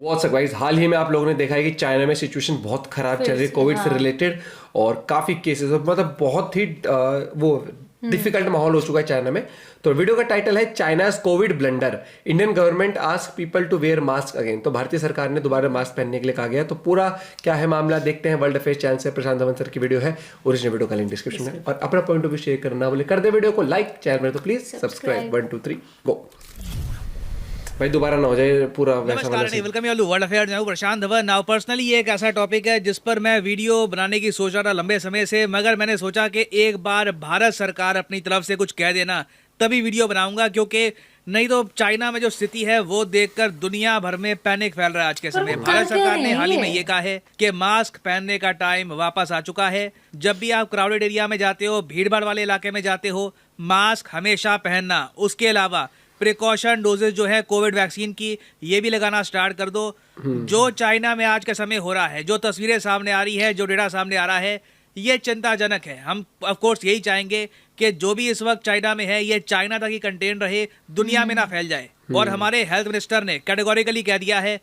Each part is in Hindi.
व्हाट्सअप गाइस, हाल ही में आप लोगों ने देखा है कि चाइना में सिचुएशन बहुत खराब चल रही है कोविड से रिलेटेड। और काफी केसेस, मतलब बहुत ही वो डिफिकल्ट माहौल हो चुका है चाइना में। तो वीडियो का टाइटल है China's COVID blunder, Indian government ask people to wear mask again. तो भारतीय सरकार ने दोबारा मास्क पहनने के लिए कहा गया। तो पूरा क्या है मामला देखते हैं। वर्ल्ड अफेयर्स चैनल से प्रशांत धवन सर की वीडियो है, ओरिजिनल वीडियो का लिंक डिस्क्रिप्शन में। और अपना पॉइंट ऑफ व्यू शेयर करना बोले कर दे वीडियो को लाइक, चैनल में तो प्लीज सब्सक्राइब। 1 2 3 गो। भाई दोबारा ना हो जाए पूरा वैसा वाला scene. Welcome you world affairs. मैं प्रशांत धवन। नाउ पर्सनली ये एक ऐसा टॉपिक है जिस पर मैं वीडियो बनाने की सोच रहा था लंबे समय से, मगर मैंने सोचा कि एक बार भारत सरकार अपनी तरफ से कुछ कह देना तभी वीडियो बनाऊंगा, क्योंकि नहीं तो चाइना में जो स्थिति है वो देखकर दुनिया भर में पैनिक फैल रहा है आज के समय। भारत सरकार ने हाल ही में ये कहा है कि मास्क पहनने का टाइम वापस आ चुका है। जब भी आप क्राउडेड एरिया में जाते हो, भीड़ भाड़ वाले इलाके में जाते हो, मास्क हमेशा पहनना। उसके अलावा प्रिकॉशन डोजेज जो है कोविड वैक्सीन की, ये भी लगाना स्टार्ट कर दो। जो चाइना में आज के समय हो रहा है, जो तस्वीरें सामने आ रही है, जो डेटा सामने आ रहा है, ये चिंताजनक है। हम ऑफ कोर्स यही चाहेंगे कि जो भी इस वक्त चाइना में है ये चाइना तक ही कंटेन रहे, दुनिया में ना फैल जाए। और हमारे हेल्थ मिनिस्टर ने कैटेगोरिकली कह दिया है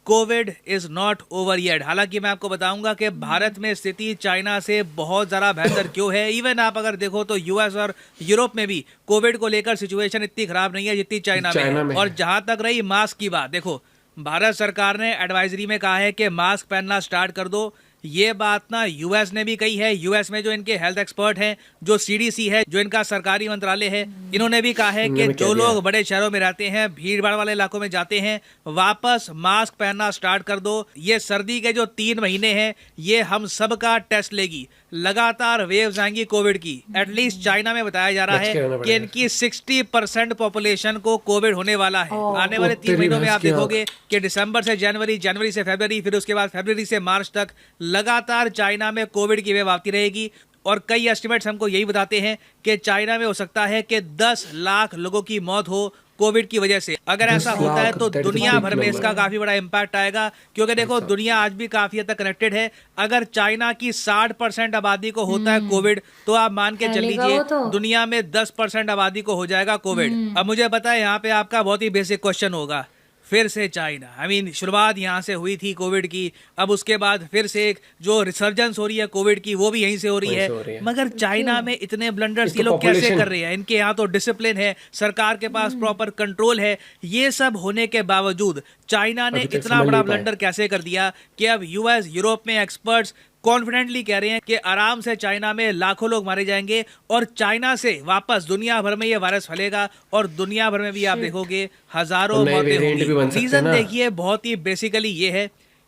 Covid is not over yet. हालांकि मैं आपको बताऊंगा कि भारत में स्थिति चाइना से बहुत ज़्यादा बेहतर क्यों है। इवन आप अगर देखो तो यूएस और यूरोप में भी कोविड को लेकर सिचुएशन इतनी खराब नहीं है जितनी चाइना में है। और जहां तक रही मास्क की बात, देखो भारत सरकार ने एडवाइजरी में कहा है कि मास्क पहनना स्टार्ट कर दो। ये बात ना यूएस ने भी कही है। यूएस में जो इनके हेल्थ एक्सपर्ट हैं, जो सीडीसी है, जो इनका सरकारी मंत्रालय है, इन्होंने भी कहा है कि जो लोग बड़े शहरों में रहते हैं, भीड़ भाड़ वाले इलाकों में जाते हैं, वापस मास्क पहनना स्टार्ट कर दो। ये सर्दी के जो 3 महीने हैं ये हम सबका टेस्ट लेगी। लगातार वेव्स आएंगी कोविड की। एटलीस्ट चाइना में बताया जा रहा है कि इनकी 60% पॉपुलेशन को कोविड होने वाला है। आने वाले 3 महीनों में आप देखोगे कि दिसंबर से जनवरी, जनवरी से फरवरी, फिर उसके बाद फरवरी से मार्च तक लगातार चाइना में कोविड की वेव आती रहेगी। और कई एस्टिमेट्स हमको यही बताते हैं कि चाइना में हो सकता है कि 10 लाख लोगों की मौत हो कोविड की वजह से। अगर ऐसा होता है तो दुनिया भर में इसका काफी बड़ा इम्पैक्ट आएगा, क्योंकि देखो दुनिया आज भी काफी हद तक कनेक्टेड है। अगर चाइना की 60% आबादी को होता है कोविड, तो आप मान के चल लीजिए दुनिया में 10% आबादी को हो जाएगा कोविड। अब मुझे पता है यहाँ पे आपका बहुत ही बेसिक क्वेश्चन होगा, फिर से चाइना, शुरुआत यहाँ से हुई थी कोविड की, अब उसके बाद फिर से एक जो रिसर्जेंस हो रही है कोविड की वो भी यहीं से हो रही है। मगर चाइना में इतने ब्लंडर्स ये लोग कैसे कर रहे हैं? इनके यहाँ तो डिसिप्लिन है, सरकार के पास प्रॉपर कंट्रोल है। ये सब होने के बावजूद चाइना ने इतना बड़ा ब्लंडर कैसे कर दिया कि अब यूएस, यूरोप में एक्सपर्ट्स कॉन्फिडेंटली कह रहे हैं कि आराम से चाइना में लाखों लोग मारे जाएंगे और चाइना से वापस दुनिया भर में ये वायरस फैलेगा और दुनिया भर में भी आप देखोगे हजारों मौतें होंगी। रीजन देखिए बहुत ही बेसिकली ये है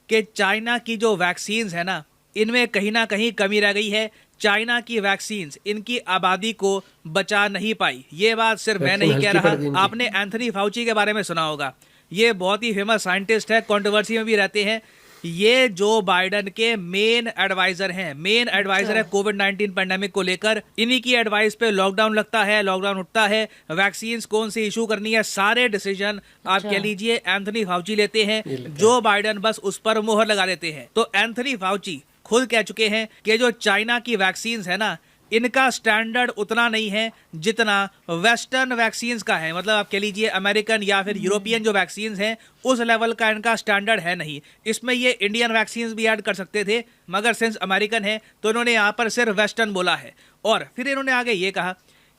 कि चाइना की जो वैक्सीन्स है ना, इनमें कहीं ना कहीं कमी रह गई है। चाइना की वैक्सीन्स इनकी आबादी को बचा नहीं पाई। ये बात सिर्फ मैं नहीं कह रहा, आपने एंथनी फाउची के बारे में सुना होगा। ये बहुत ही फेमस साइंटिस्ट है, कंट्रोवर्सी में भी रहते हैं। ये जो बाइडन के मेन एडवाइजर हैं, मेन एडवाइजर है कोविड-19 पैंडेमिक को लेकर। इन्हीं की एडवाइस पे लॉकडाउन लगता है, लॉकडाउन उठता है, वैक्सीन्स कौन सी इशू करनी है, सारे डिसीजन आप कह लीजिए एंथनी फाउची लेते हैं। जो बाइडन बस उस पर मोहर लगा देते हैं। तो एंथनी फाउची खुद कह चुके हैं कि जो चाइना की वैक्सीन्स है ना, इनका स्टैंडर्ड उतना नहीं है जितना वेस्टर्न वैक्सीन्स का है। मतलब आप कह लीजिए अमेरिकन या फिर यूरोपियन जो वैक्सीन्स हैं उस लेवल का इनका स्टैंडर्ड है नहीं। इसमें ये इंडियन वैक्सीन्स भी ऐड कर सकते थे, मगर सिंस अमेरिकन है तो इन्होंने यहाँ पर सिर्फ वेस्टर्न बोला है। और फिर इन्होंने आगे ये कहा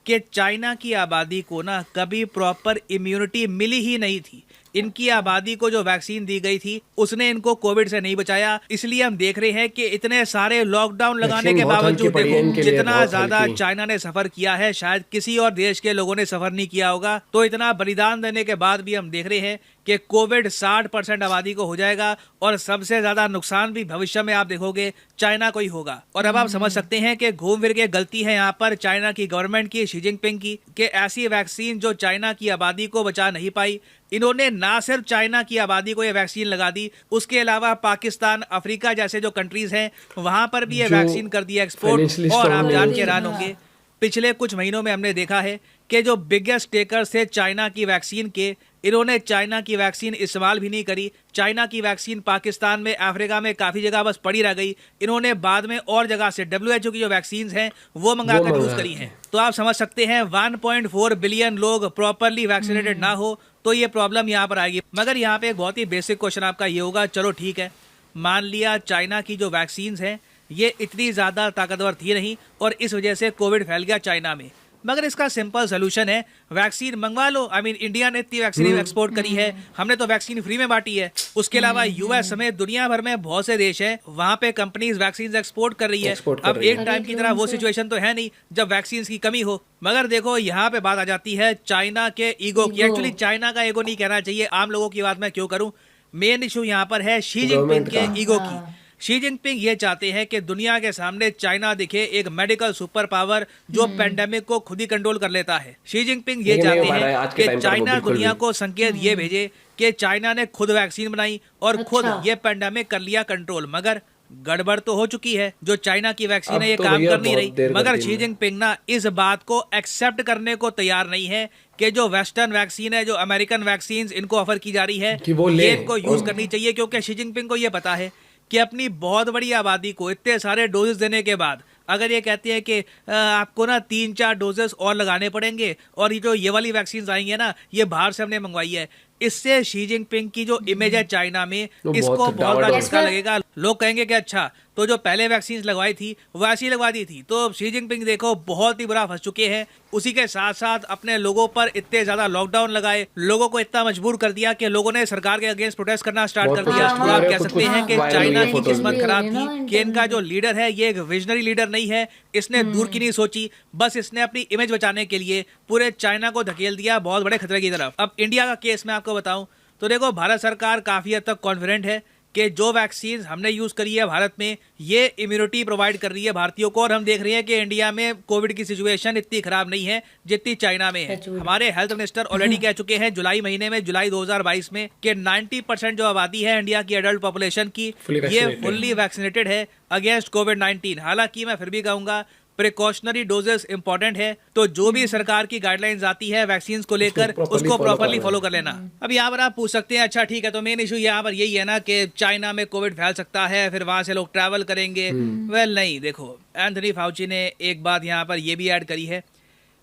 कि चाइना की आबादी को ना कभी प्रॉपर इम्यूनिटी मिली ही नहीं थी। इनकी आबादी को जो वैक्सीन दी गई थी उसने इनको कोविड से नहीं बचाया। इसलिए हम देख रहे हैं कि इतने सारे लॉकडाउन लगाने के बावजूद देखो जितना ज्यादा चाइना ने सफर किया है शायद किसी और देश के लोगों ने सफर नहीं किया होगा। तो इतना बलिदान देने के बाद भी हम देख रहे हैं कि कोविड 60% आबादी को हो जाएगा और सबसे ज्यादा नुकसान भी भविष्य में आप देखोगे चाइना को ही होगा। और अब आप समझ सकते हैं कि घूम फिर के गलती है यहाँ पर चाइना की गवर्नमेंट की, शी जिनपिंग की, कि ऐसी वैक्सीन जो चाइना की आबादी को बचा नहीं पाई, इन्होंने ना सिर्फ चाइना की आबादी को ये वैक्सीन लगा दी, उसके अलावा पाकिस्तान, अफ्रीका जैसे जो कंट्रीज हैं वहां पर भी ये वैक्सीन कर दिया एक्सपोर्ट। और आप जान के हैरान होंगे पिछले कुछ महीनों में हमने देखा है कि जो बिगेस्ट टेकर्स थे चाइना की वैक्सीन के, इन्होंने चाइना की वैक्सीन इस्तेमाल भी नहीं करी। चाइना की वैक्सीन पाकिस्तान में, अफ्रीका में काफी जगह बस पड़ी रह गई। इन्होंने बाद में और जगह से WHO की जो वैक्सीन हैं वो मंगाकर यूज करी हैं। तो आप समझ सकते हैं 1.4 बिलियन लोग प्रॉपरली वैक्सीनेटेड ना हो तो ये प्रॉब्लम यहाँ पर आएगी। मगर यहाँ पे एक बहुत ही बेसिक क्वेश्चन आपका ये होगा, चलो ठीक है, मान लिया चाइना की जो वैक्सीन है ये इतनी ज़्यादा ताकतवर थी नहीं और इस वजह से कोविड फैल गया चाइना में, मगर इसका सिंपल सोल्यूशन है वैक्सीन मंगवा लो। इंडिया ने इतनी वैक्सीन एक्सपोर्ट करी है, हमने तो वैक्सीन फ्री में बांटी है। उसके अलावा यूएस समेत दुनिया भर में बहुत से देश हैं, वहां पे कंपनीज वैक्सीन एक्सपोर्ट कर रही है। अब एक टाइम की तरह वो सिचुएशन तो है नहीं जब वैक्सीन की कमी हो। मगर देखो यहाँ पे बात आ जाती है चाइना के ईगो की। एक्चुअली चाइना का ईगो नहीं कहना चाहिए, आम लोगों की बात मैं क्यों करूं। मेन इशू यहाँ पर है शी जिनपिंग के ईगो की। शी जिनपिंग ये चाहते हैं कि दुनिया के सामने चाइना दिखे एक मेडिकल सुपर पावर जो पेंडेमिक को खुद ही कंट्रोल कर लेता है। शी जिनपिंग ये चाहते हैं कि चाइना दुनिया को संकेत ये भेजे कि चाइना ने खुद वैक्सीन बनाई और खुद ये पेंडेमिक कर लिया कंट्रोल। मगर गड़बड़ तो हो चुकी है, जो चाइना की वैक्सीन है ये काम कर नहीं रही। मगर शी जिनपिंग ना इस बात को एक्सेप्ट करने को तैयार नहीं है कि जो वेस्टर्न वैक्सीन है, जो अमेरिकन वैक्सीन इनको ऑफर की जा रही है, ये इनको यूज करनी चाहिए। क्योंकि शी जिनपिंग को ये पता है कि अपनी बहुत बड़ी आबादी को इतने सारे डोजेस देने के बाद अगर ये कहते हैं कि आपको ना 3-4 डोजेस और लगाने पड़ेंगे और ये जो ये वाली वैक्सीन आएंगे ना ये बाहर से हमने मंगवाई है, इससे शी जिनपिंग की जो इमेज है चाइना में इसको बहुत बड़ा झटका लगेगा। लोग कहेंगे कि अच्छा तो जो पहले वैक्सीन लगवाई थी वो ऐसी लगवा दी थी। तो शी जिनपिंग देखो बहुत ही बुरा फंस चुके हैं। उसी के साथ साथ अपने लोगों पर इतने ज्यादा लॉकडाउन लगाए, लोगों को इतना मजबूर कर दिया कि लोगों ने सरकार के अगेंस्ट प्रोटेस्ट करना स्टार्ट कर दिया। तो आप कह सकते हैं कि चाइना की किस्मत खराब थी कि इनका जो लीडर है ये एक विजनरी लीडर नहीं है, इसने दूर की नहीं सोची, बस इसने अपनी इमेज बचाने के लिए पूरे चाइना को धकेल दिया बहुत बड़े खतरे की तरफ। अब इंडिया का केस मैं आपको बताऊं तो देखो भारत सरकार काफी हद तक कॉन्फिडेंट है कि जो वैक्सीन हमने यूज करी है भारत में ये इम्यूनिटी प्रोवाइड कर रही है भारतीयों को। और हम देख रहे हैं कि इंडिया में कोविड की सिचुएशन इतनी खराब नहीं है जितनी चाइना में है। हमारे हेल्थ मिनिस्टर ऑलरेडी कह चुके हैं जुलाई महीने में, जुलाई 2022 में, कि 90% जो आबादी है इंडिया की एडल्ट पॉपुलेशन की ये फुल्ली वैक्सीनेटेड है अगेंस्ट कोविड-19। हालांकि मैं फिर भी कहूंगा प्रिकॉशनरी डोजेस इंपॉर्टेंट है, तो जो भी सरकार की गाइडलाइंस आती है वैक्सीन को लेकर उसको प्रॉपर्ली फॉलो कर लेना। अब यहाँ पर आप पूछ सकते हैं अच्छा ठीक है तो मेन इशू यहाँ पर यही है ना कि चाइना में कोविड फैल सकता है, फिर वहां से लोग ट्रैवल करेंगे। वेल नहीं, देखो एंथनी फाउची ने एक बात यहाँ पर ये भी ऐड करी है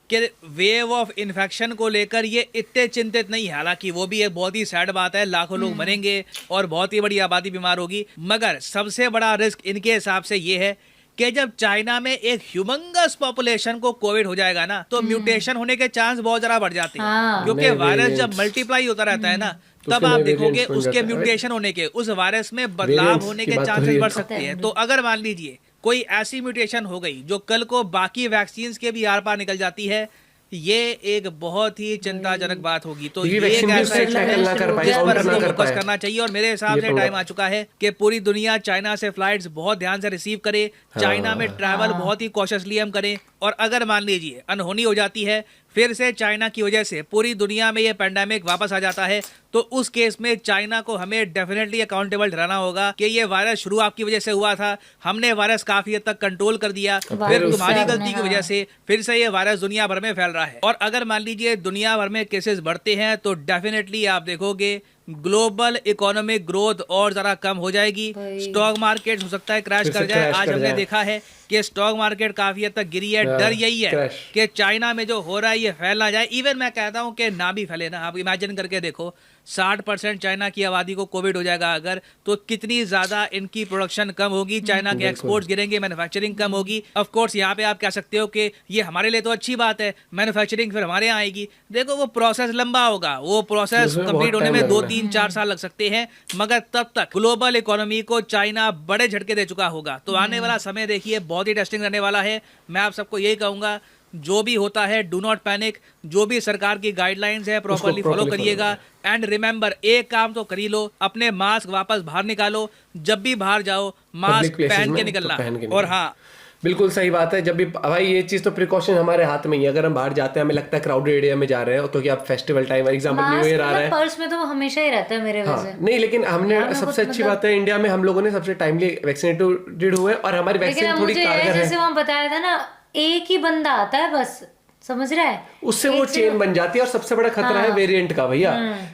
कि वेव ऑफ इन्फेक्शन को लेकर ये इतने चिंतित नहीं है। हालांकि वो भी एक बहुत ही सैड बात है, लाखों लोग मरेंगे और बहुत ही बड़ी आबादी बीमार होगी। मगर सबसे बड़ा रिस्क इनके हिसाब से ये है कि जब चाइना में एक ह्यूमंगस पॉपुलेशन को कोविड हो जाएगा ना तो म्यूटेशन होने के चांस बहुत ज्यादा बढ़ जाते हैं। क्योंकि वायरस जब मल्टीप्लाई होता रहता है ना तब आप देखोगे उसके म्यूटेशन होने के, उस वायरस में बदलाव होने के चांसेस बढ़ सकते हैं। तो अगर मान लीजिए कोई ऐसी म्यूटेशन हो गई जो कल को बाकी वैक्सीन के भी आर पार निकल जाती है, ये एक बहुत ही चिंताजनक बात होगी। तो ये जिस पर हमको फोकस करना चाहिए। और मेरे हिसाब से टाइम आ चुका है कि पूरी दुनिया चाइना से फ्लाइट्स बहुत ध्यान से रिसीव करे, चाइना में ट्रैवल बहुत ही कॉशियसली हम करें। और अगर मान लीजिए अनहोनी हो जाती है, फिर से चाइना की वजह से पूरी दुनिया में ये पैंडेमिक वापस आ जाता है, तो उस केस में चाइना को हमें डेफिनेटली अकाउंटेबल ठहराना होगा कि ये वायरस शुरू आपकी वजह से हुआ था, हमने वायरस काफी हद तक कंट्रोल कर दिया, फिर तुम्हारी गलती की वजह से फिर से ये वायरस दुनिया भर में फैल रहा है। और अगर मान लीजिए दुनिया भर में केसेस बढ़ते हैं तो डेफिनेटली आप देखोगे ग्लोबल इकोनॉमिक ग्रोथ और जरा कम हो जाएगी, स्टॉक मार्केट हो सकता है क्रैश कर जाए। आज हमने देखा है कि स्टॉक मार्केट काफी हद तक गिरी है। डर यही है कि चाइना में जो हो रहा है ये फैल ना जाए। इवन मैं कहता हूं कि ना भी फैले ना, आप इमेजिन करके देखो 60% चाइना की आबादी को कोविड हो जाएगा अगर, तो कितनी ज्यादा इनकी प्रोडक्शन कम होगी, चाइना के एक्सपोर्ट्स गिरेंगे, मैन्युफैक्चरिंग कम होगी। ऑफ कोर्स यहाँ पे आप कह सकते हो कि ये हमारे लिए तो अच्छी बात है, मैन्युफैक्चरिंग फिर हमारे यहाँ आएगी। देखो वो प्रोसेस लंबा होगा, वो प्रोसेस कंप्लीट होने में 2-3-4 साल लग सकते हैं, मगर तब तक ग्लोबल इकोनॉमी को चाइना बड़े झटके दे चुका होगा। तो आने वाला समय देखिए बहुत ही टेस्टिंग रहने वाला है। मैं आप सबको यही कहूंगा जो भी होता है डू नॉट पैनिक, जो भी सरकार की गाइडलाइंस है प्रॉपर्ली फॉलो करिएगा। एंड रिमेंबर एक काम तो कर ही लो, अपने मास्क वापस बाहर निकालो, जब भी बाहर जाओ मास्क पहन के निकलना। और हाँ बिल्कुल सही बात है, जब भी भाई ये चीज तो प्रिकॉशन हमारे हाथ में ही है। अगर हम बाहर जाते हैं हमें लगता है क्राउडेड एरिया में जा रहे हैं क्योंकि अब फेस्टिवल टाइम है, एग्जांपल न्यू ईयर आ रहा है, पर्स में तो वो हमेशा ही रहता है मेरे वजह। नहीं लेकिन हमने सबसे अच्छी बात है इंडिया में हम लोगों ने सबसे टाइमली वैक्सीनेटेड हुए और हमारी वैक्सीन थोड़ी कारगर है। जैसे वहाँ बताया था ना, एक ही बंदा आता है बस समझ रहा है? उससे वो चेन बन जाती है। और सबसे बड़ा खतरा है वेरिएंट का भैया।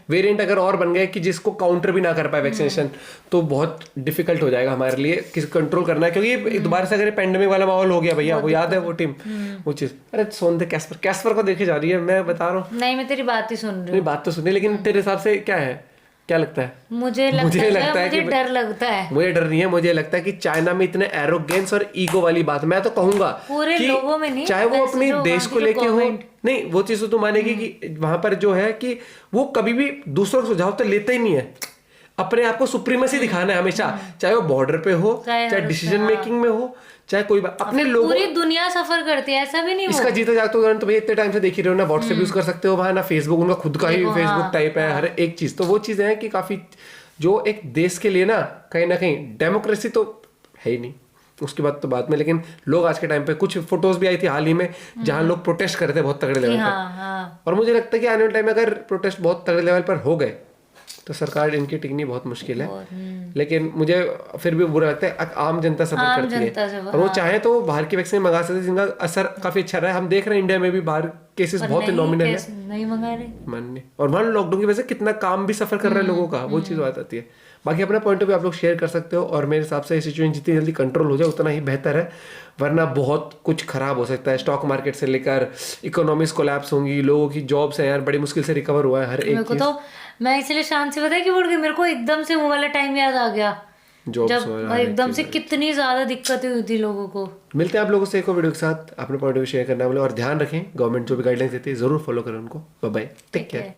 वेरिएंट अगर और बन गए कि जिसको काउंटर भी ना कर पाए वैक्सीनेशन, तो बहुत डिफिकल्ट हो जाएगा हमारे लिए किस कंट्रोल करना है। क्योंकि ये दोबारा से अगर पेंडेमिक वाला माहौल हो गया भैया, वो याद है वो टीम, वो चीज। अरे सोन दे कैस्पर को देखे जा रही है, मैं बता रहा हूँ। नहीं, मैं तेरी बात ही सुन रही मेरी हूँ। बात तो सुनिए, लेकिन तेरे हिसाब से क्या है, क्या लगता है? मुझे लगता है कि मुझे डर लगता है। मुझे डर नहीं है, मुझे लगता है कि चाइना में इतने एरोगेंस और ईगो वाली बात, मैं तो कहूंगा पूरे कि लोगों में नहीं, चाहे वो वैसे अपने जो देश वहाँ को की लेके जो हो, government- नहीं वो चीज तो तू मानेगी कि वहां पर जो है कि वो कभी भी दूसरों का सुझाव तो लेता ही नहीं है। अपने आप को सुप्रीमेसी दिखाना है हमेशा, चाहे वो बॉर्डर पे हो, चाहे डिसीजन मेकिंग में हो, चाहे कोई बात। अपने लोगों, पूरी दुनिया सफर करती है, ऐसा भी नहीं इसका जीता जागता उदाहरण तो भैया इतने टाइम से देख ही रहे हो ना। व्हाट्सएप यूज कर सकते हो वहां ना, फेसबुक उनका खुद का ही फेसबुक टाइप है, हर एक चीज। तो वो चीजें हैं कि काफी जो एक देश के लिए ना कहीं डेमोक्रेसी तो है ही नहीं, उसके बाद तो बाद में। लेकिन लोग आज के टाइम पे, कुछ फोटोज भी आई थी हाल ही में जहां लोग प्रोटेस्ट कर रहे थे बहुत तगड़े लेवल पर। और मुझे लगता है कि आने वाले टाइम में अगर प्रोटेस्ट बहुत तगड़े लेवल पर हो गए तो सरकार इनकी टिकनी बहुत मुश्किल है। लेकिन मुझे फिर भी बुरा लगता है, आम जनता सफर करती है। और वो चाहे तो बाहर की वैक्सीन मंगा सकते हैं जिनका असर काफी अच्छा रहा है। हम देख रहे हैं इंडिया में भी बाहर केसेस बहुत नॉमिनल है, नहीं मंगा रहे मानने। और वहाँ लॉकडाउन की वजह से कितना काम भी सफर कर रहा है लोगों का, वो चीज बात आती है। बाकी अपना पॉइंट ऑफ व्यू आप लोग शेयर कर सकते हो। और मेरे हिसाब से ये सिचुएशन जितनी जल्दी कंट्रोल हो जाए उतना ही बेहतर है, वरना बहुत कुछ खराब हो सकता है। स्टॉक मार्केट से लेकर इकोनॉमीज कोलैप्स होंगी, लोगों की जॉब्स हैं यार बड़ी मुश्किल से रिकवर हुआ है हर एक चीज। तो मैं इसलिए शांत से बताया कि उड़ गई, मेरे को एकदम से वो वाला टाइम याद आ गया जब एकदम से कितनी ज्यादा दिक्कतें हुई थी लोगों को। मिलते हैं आप लोगों से एक और वीडियो के साथ। अपने पॉइंट ऑफ व्यू शेयर करना बोले, और ध्यान रखें गवर्नमेंट जो भी गाइडलाइंस देती है जरूर फॉलो करें उनको। Bye bye, take care.